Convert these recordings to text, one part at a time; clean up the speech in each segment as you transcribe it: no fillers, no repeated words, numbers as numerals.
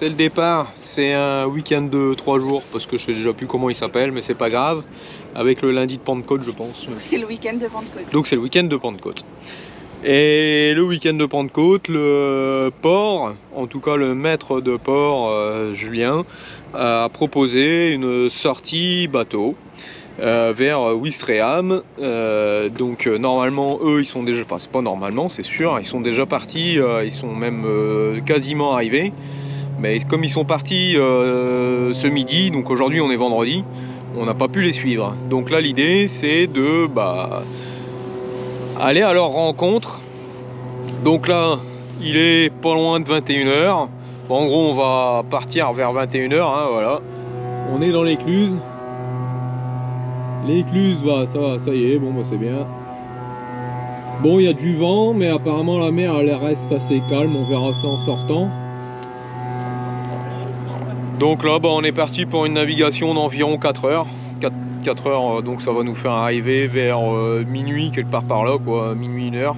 c'est le départ. C'est un week-end de 3 jours parce que je sais déjà plus comment il s'appelle, mais c'est pas grave. Avec le lundi de Pentecôte, je pense. C'est le week-end de Pentecôte. Donc c'est le week-end de Pentecôte. Et le week-end de Pentecôte, le port, en tout cas le maître de port, Julien, a proposé une sortie bateau vers Ouistreham. Donc normalement eux ils sont déjà, enfin c'est pas normalement, c'est sûr, ils sont déjà partis, ils sont même quasiment arrivés. Mais comme ils sont partis ce midi, donc aujourd'hui on est vendredi, on n'a pas pu les suivre. Donc là l'idée c'est de aller à leur rencontre. Donc là il est pas loin de 21 h. Bon, en gros on va partir vers 21 h, hein, voilà. On est dans l'écluse. L'écluse, bah ça va, ça y est, bon bah c'est bien. Bon, il y a du vent, mais apparemment la mer elle reste assez calme, on verra ça en sortant. Donc là, bah, on est parti pour une navigation d'environ 4 heures. 4 heures, donc ça va nous faire arriver vers minuit, quelque part par là, quoi, minuit, 1 heure.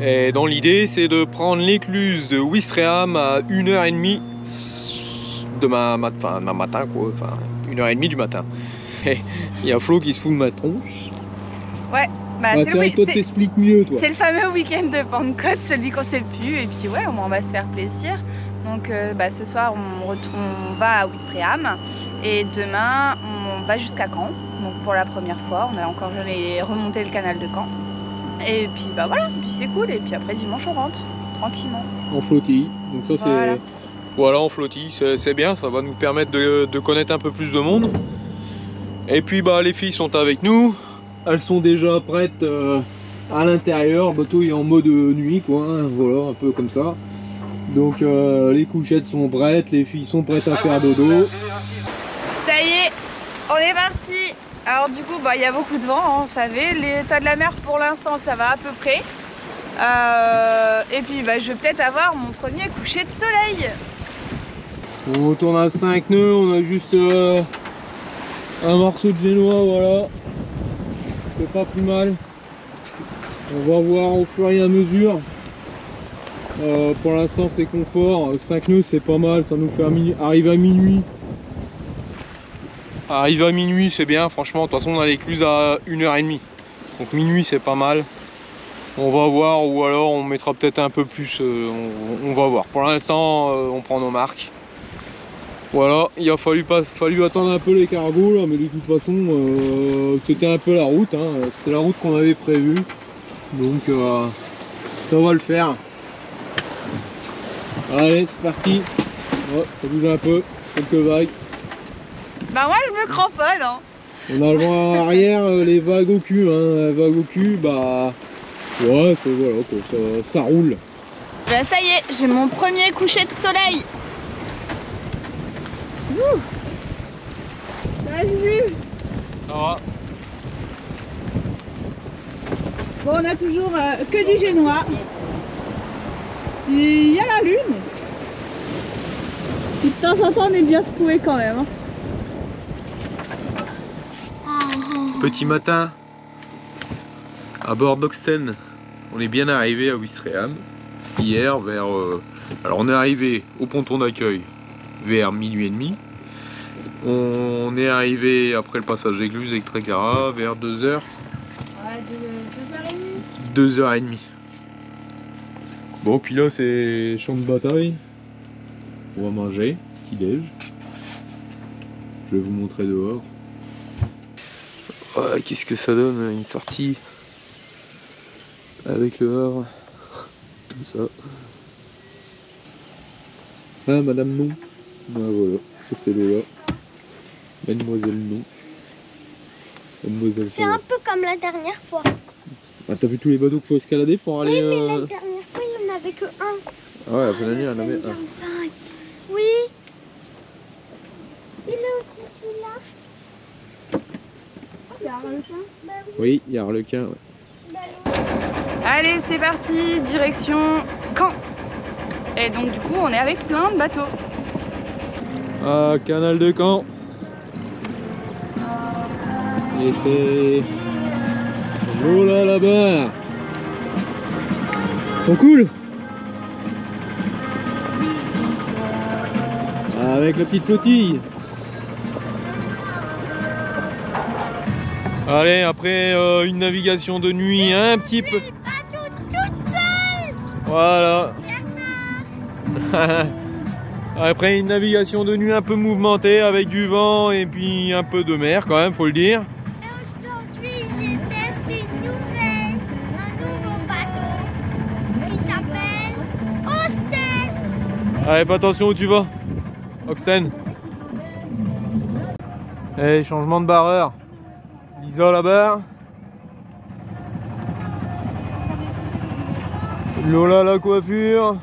Et dans l'idée, c'est de prendre l'écluse de Ouistreham à 1h30 demain matin, quoi, enfin 1h30 du matin. Il y a Flo qui se fout de ma tronche. Ouais, bah c'est vrai que toi t'expliques mieux, toi. C'est le fameux week-end de Pentecôte, celui qu'on sait plus. Et puis ouais, on va se faire plaisir. Donc ce soir, on va à Ouistreham. Et demain, on va jusqu'à Caen. Donc pour la première fois, on n'a encore jamais remonté le canal de Caen. Et puis bah voilà, puis c'est cool. Et puis après, dimanche, on rentre, tranquillement. En flottille. Donc ça, voilà. C'est... Voilà, en flottille, c'est bien. Ça va nous permettre de connaître un peu plus de monde. Et puis bah les filles sont avec nous, elles sont déjà prêtes à l'intérieur, le bateau est en mode nuit quoi, hein, voilà, un peu comme ça. Donc les couchettes sont prêtes, les filles sont prêtes à faire dodo. Ça y est, on est parti. Alors du coup, bah, y a beaucoup de vent, hein, vous savez, l'état de la mer pour l'instant ça va à peu près. Et puis bah, je vais peut-être avoir mon premier coucher de soleil. On tourne à 5 nœuds, on a juste... un morceau de génois, voilà, c'est pas plus mal. On va voir au fur et à mesure. Pour l'instant c'est confort, 5 nœuds c'est pas mal, ça nous fait arriver à minuit. Arriver à minuit c'est bien, franchement, de toute façon on a l'écluse à 1h30. Donc minuit c'est pas mal. On va voir, ou alors on mettra peut-être un peu plus, on va voir. Pour l'instant on prend nos marques. Voilà, il a fallu attendre un peu les cargos là, mais de toute façon c'était un peu la route, hein. C'était la route qu'on avait prévue, donc ça va le faire. Allez, c'est parti. Oh, ça bouge un peu, quelques vagues. Bah moi je me cramponne, hein. On a le vent à arrière, les vagues au cul, hein. Vagues au cul, bah ouais, c'est voilà quoi, ça roule. Bah ça y est, j'ai mon premier coucher de soleil. Salut. Ça va. Bon, on a toujours que du génois. Il y a la lune. Et de temps en temps, on est bien secoué quand même. Petit matin à bord d'Oxten. On est bien arrivé à Ouistreham hier vers... alors on est arrivé au ponton d'accueil vers minuit et demi. On est arrivé après le passage d'écluse avec Trécara vers 2h. Ouais, 2h30. 2h30. Bon, puis là c'est champ de bataille. On va manger, petit déj. Je vais vous montrer dehors. Ouais, qu'est-ce que ça donne une sortie avec le Havre, tout ça. Ah, Madame Non. Ah, voilà, ça c'est le là. Mademoiselle Non. Mademoiselle. C'est un peu comme la dernière fois. Ah, t'as vu tous les bateaux qu'il faut escalader pour aller... Oui, mais la dernière fois, il n'y en avait que un. Ah ouais, la fin d'année, il y en avait un. Oui. Il est aussi celui-là. Il y a Harlequin. Bah oui. Oui, il y a Harlequin, ouais. Allez, c'est parti, direction Caen. Et donc du coup, on est avec plein de bateaux. Ah, canal de Caen. Et c'est... Oh là là-bas. Trop cool. Avec la petite flottille. Allez, après une navigation de nuit un petit peu... Voilà. Après une navigation de nuit un peu mouvementée avec du vent et puis un peu de mer quand même, faut le dire. Et aujourd'hui, j'ai testé un nouveau bateau qui s'appelle Osten. Allez, fais attention où tu vas, Oxen. Allez, changement de barreur. Lisa la barre. Lola la coiffure.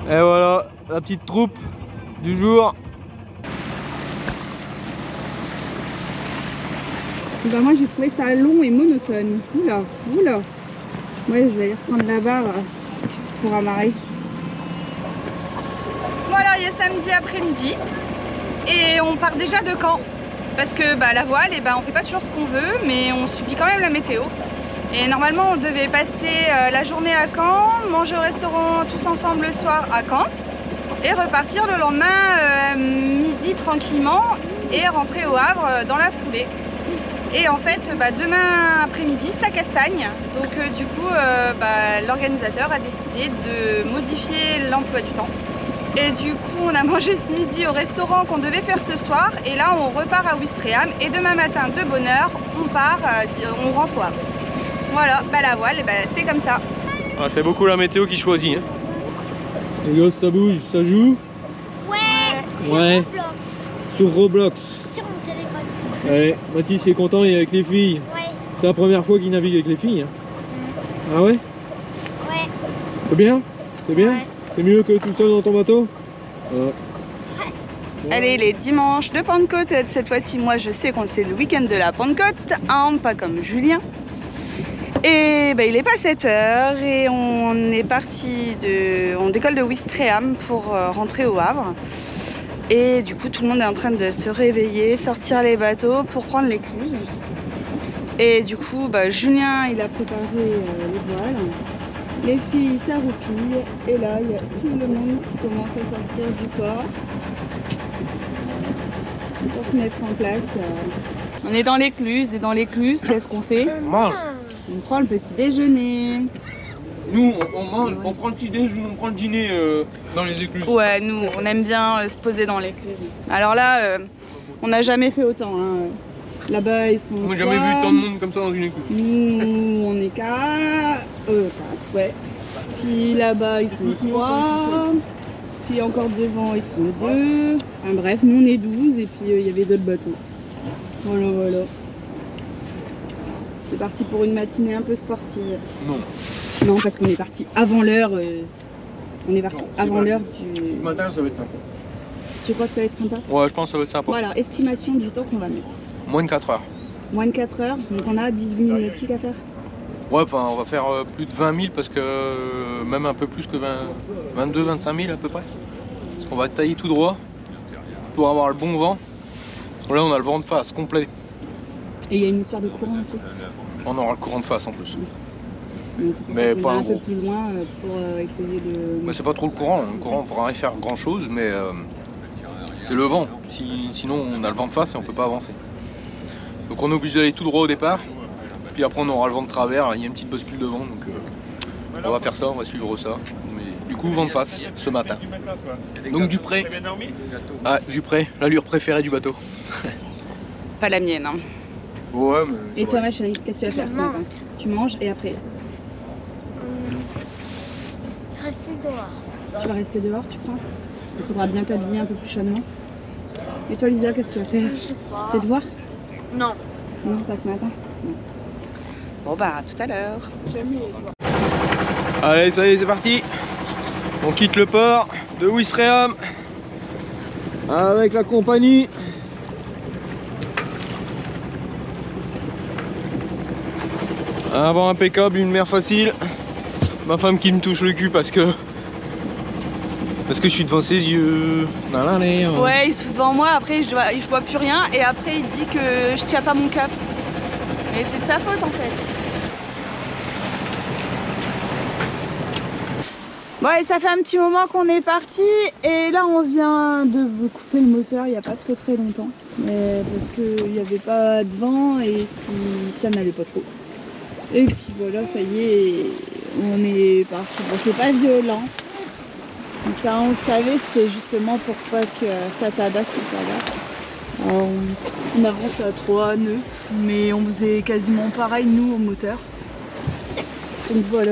Et voilà, la petite troupe du jour. Bah moi j'ai trouvé ça long et monotone. Oula, oula. Ouais, je vais aller reprendre la barre pour amarrer. Bon alors il est samedi après-midi et on part déjà de Caen. Parce que bah, la voile, on fait pas toujours ce qu'on veut, mais on subit quand même la météo. Et normalement on devait passer la journée à Caen, manger au restaurant tous ensemble le soir à Caen et repartir le lendemain midi tranquillement et rentrer au Havre dans la foulée. Et en fait demain après-midi ça castagne, donc du coup l'organisateur a décidé de modifier l'emploi du temps. Et du coup on a mangé ce midi au restaurant qu'on devait faire ce soir et là on repart à Ouistreham et demain matin de bonne heure on rentre au Havre. Voilà, la voile, c'est comme ça. Ah, c'est beaucoup la météo qui choisit. Hein. Les gosses, ça bouge, ça joue? Ouais. Ouais. Roblox. Sur Roblox. Sur mon téléphone. Ouais, Mathis est content, il est avec les filles. Ouais. C'est la première fois qu'il navigue avec les filles. Hein. Ah ouais? Ouais. C'est bien? C'est bien? Ouais. C'est mieux que tout seul dans ton bateau? Ouais. Allez, les dimanches de Pentecôte, cette fois-ci, moi je sais qu'on c'est le week-end de la Pentecôte, hein, pas comme Julien. Et il est pas 7 h et on est parti on décolle de Ouistreham pour rentrer au Havre. Et du coup tout le monde est en train de se réveiller, sortir les bateaux pour prendre l'écluse. Et du coup Julien il a préparé les voiles, les filles s'arroupillent et là il y a tout le monde qui commence à sortir du port pour se mettre en place. On est dans l'écluse et dans l'écluse qu'est-ce qu'on fait? Mange. On prend le petit déjeuner. Nous, on mange, on prend le petit déj, on prend le dîner dans les écluses. Ouais, nous, on aime bien se poser dans l'écluse. Alors là, on n'a jamais fait autant. Hein. Là-bas, ils sont On n'a 3. jamais vu tant de monde comme ça dans une écluse. Nous, on est 4, ouais. Puis là-bas, ils sont 3. Puis encore devant, ils sont 2. Enfin, bref, nous, on est 12 et puis il y avait d'autres bateaux. Voilà, voilà. C'est parti pour une matinée un peu sportive. Non. Non, parce qu'on est parti avant l'heure. On est parti avant l'heure du... Ce matin, ça va être sympa. Tu crois que ça va être sympa? Ouais, je pense que ça va être sympa. Bon, alors, estimation du temps qu'on va mettre. Moins de 4 heures. Moins de 4 heures, donc on a 18 000 nautiques à faire. Ouais, enfin, on va faire plus de 20 000 parce que même un peu plus que 22, 25 000 à peu près. Parce qu'on va tailler tout droit pour avoir le bon vent. Là, on a le vent de face complet. Et il y a une histoire de courant aussi. On aura le courant de face en plus. C'est pour Mais ça qu'on pas va un un peu gros. plus loin pour essayer de... Mais c'est pas trop le courant. Le courant, on pourra rien faire grand chose, mais c'est le vent. Sinon, on a le vent de face et on peut pas avancer. Donc, on est obligé d'aller tout droit au départ. Puis après, on aura le vent de travers. Il y a une petite bascule de vent, donc on va faire ça, on va suivre ça. Mais du coup, vent de face ce matin. Donc Dupré. Ah, Dupré, l'allure préférée du bateau. Pas la mienne. Hein. Ouais, mais. Et toi ma chérie, qu'est-ce que tu vas faire ce matin? Tu manges et après? Rester dehors. Tu vas rester dehors, tu crois? Il faudra bien t'habiller un peu plus chaudement. Et toi Lisa, qu'est-ce que tu vas faire? Je sais pas. Tes devoirs? Non. Non, pas ce matin. Non. Bon à tout à l'heure. Allez, ça y est, c'est parti. On quitte le port de Ouistreham avec la compagnie. Un vent impeccable, une mer facile. Ma femme qui me touche le cul parce que je suis devant ses yeux. Ouais, il se fout devant moi, après je vois plus rien et après il dit que je tiens pas mon cap. Mais c'est de sa faute en fait. Bon, et ça fait un petit moment qu'on est parti et là on vient de couper le moteur il n'y a pas très longtemps. Mais parce qu'il n'y avait pas de vent et si ça n'allait pas trop. Et puis voilà, ça y est, on est parti. Bon, c'est pas violent. Mais ça, on le savait, c'était justement pour pas que ça tabasse tout à l'heure. On avance à 3 nœuds, mais on faisait quasiment pareil nous au moteur. Donc voilà.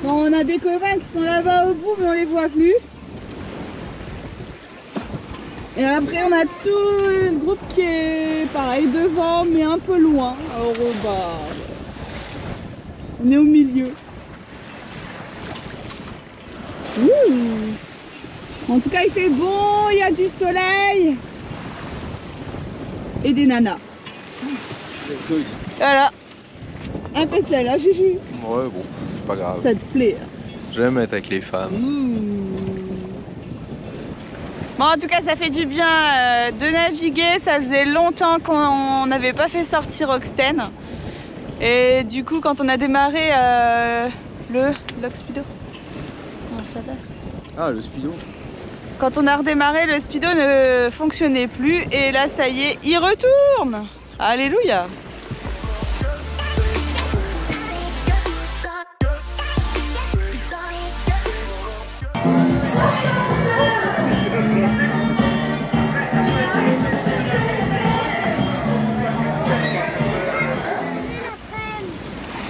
Bon, on a des copains qui sont là-bas au bout, mais on les voit plus. Et après, on a tout le groupe qui est pareil devant, mais un peu loin. Alors, bah, on est au milieu. Ouh. En tout cas, il fait bon, il y a du soleil et des nanas. Voilà. Un peu celle, hein, Juju? Ouais, bon, c'est pas grave. Ça te plaît? J'aime être avec les femmes. Bon, en tout cas, ça fait du bien de naviguer. Ça faisait longtemps qu'on n'avait pas fait sortir Oxten. Et du coup, quand on a démarré le Speedo, comment ça s'appelle? Ah, le Speedo. Quand on a redémarré, le Speedo ne fonctionnait plus. Et là, ça y est, il retourne. Alléluia.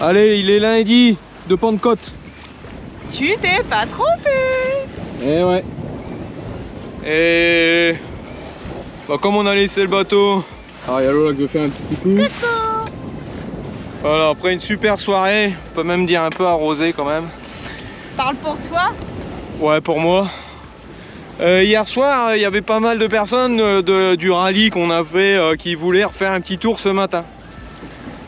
Allez, il est lundi de Pentecôte. Tu t'es pas trompé. Eh ouais. Et bah, comme on a laissé le bateau, il y a Lola qui veut faire un petit coucou. Voilà, après une super soirée, on peut même dire un peu arrosée quand même. Parle pour toi. Ouais, pour moi. Hier soir, il y avait pas mal de personnes du rallye qu'on a fait qui voulaient refaire un petit tour ce matin.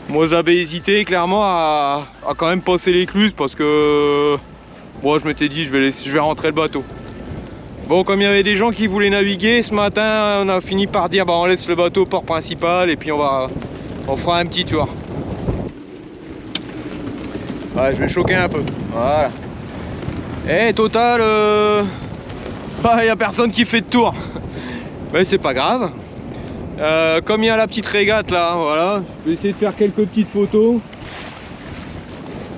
Moi j'avais hésité clairement à quand même passer l'écluse parce que moi je m'étais dit je vais rentrer le bateau. Bon, comme il y avait des gens qui voulaient naviguer ce matin, on a fini par dire bah on laisse le bateau au port principal et puis on fera un petit tour. Ouais, je vais choquer un peu. Voilà. Et total, il n'y a personne qui fait de tour. Mais c'est pas grave. Comme il y a la petite régate là, voilà, je vais essayer de faire quelques petites photos.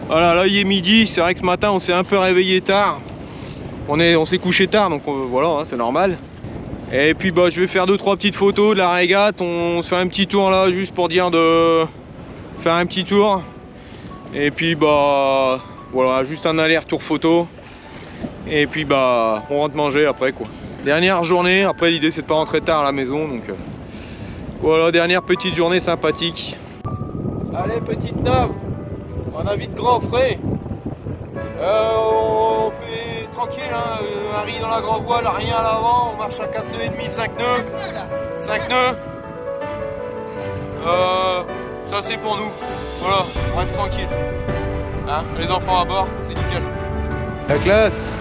Voilà, là il est midi, c'est vrai que ce matin on s'est un peu réveillé tard. On s'est couché tard, donc voilà, hein, c'est normal. Et puis bah je vais faire 2-3 petites photos de la régate, on se fait un petit tour là juste pour dire de faire un petit tour. Et puis bah voilà, juste un aller-retour photo. Et puis bah on rentre manger après quoi. Dernière journée, après l'idée c'est de pas rentrer tard à la maison, donc voilà, dernière petite journée sympathique. Allez, petite nave, on a vite grand frais. On fait tranquille, hein, un riz dans la grand voile, rien à l'avant, on marche à 4 nœuds et demi, 5 nœuds. 5 nœuds là. 5 nœuds. Ça c'est pour nous. Voilà, on reste tranquille. Hein, les enfants à bord, c'est nickel. La classe.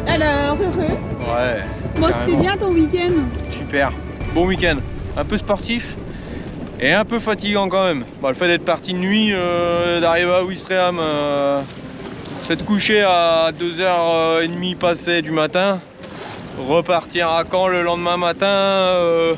Alors, heureux? Ouais. Bon, c'était bien ton week-end? Super. Bon week-end. Un peu sportif et un peu fatigant quand même. Bon, le fait d'être parti de nuit, d'arriver à Ouistreham, s'être couché à 2h30 passées du matin, repartir à Caen le lendemain matin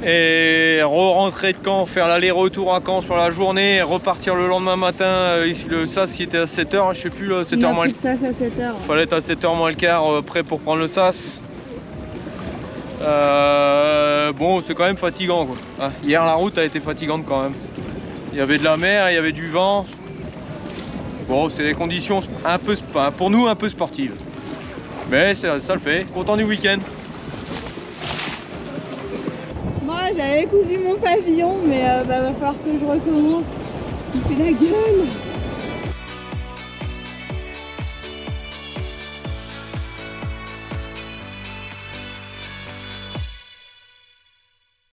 et re-rentrer de Caen, faire l'aller-retour à Caen sur la journée et repartir le lendemain matin. Le SAS qui était à 7h, je sais plus, 7h moins le quart. SAS à 7h. Fallait être à 7h moins le quart, prêt pour prendre le SAS. Bon, c'est quand même fatigant quoi. Ah, hier la route a été fatigante quand même. Il y avait de la mer, il y avait du vent. Bon, c'est des conditions un peu, pour nous un peu sportives. Mais ça le fait. Content du week-end. Moi j'avais cousu mon pavillon mais va falloir que je recommence. Il fait la gueule.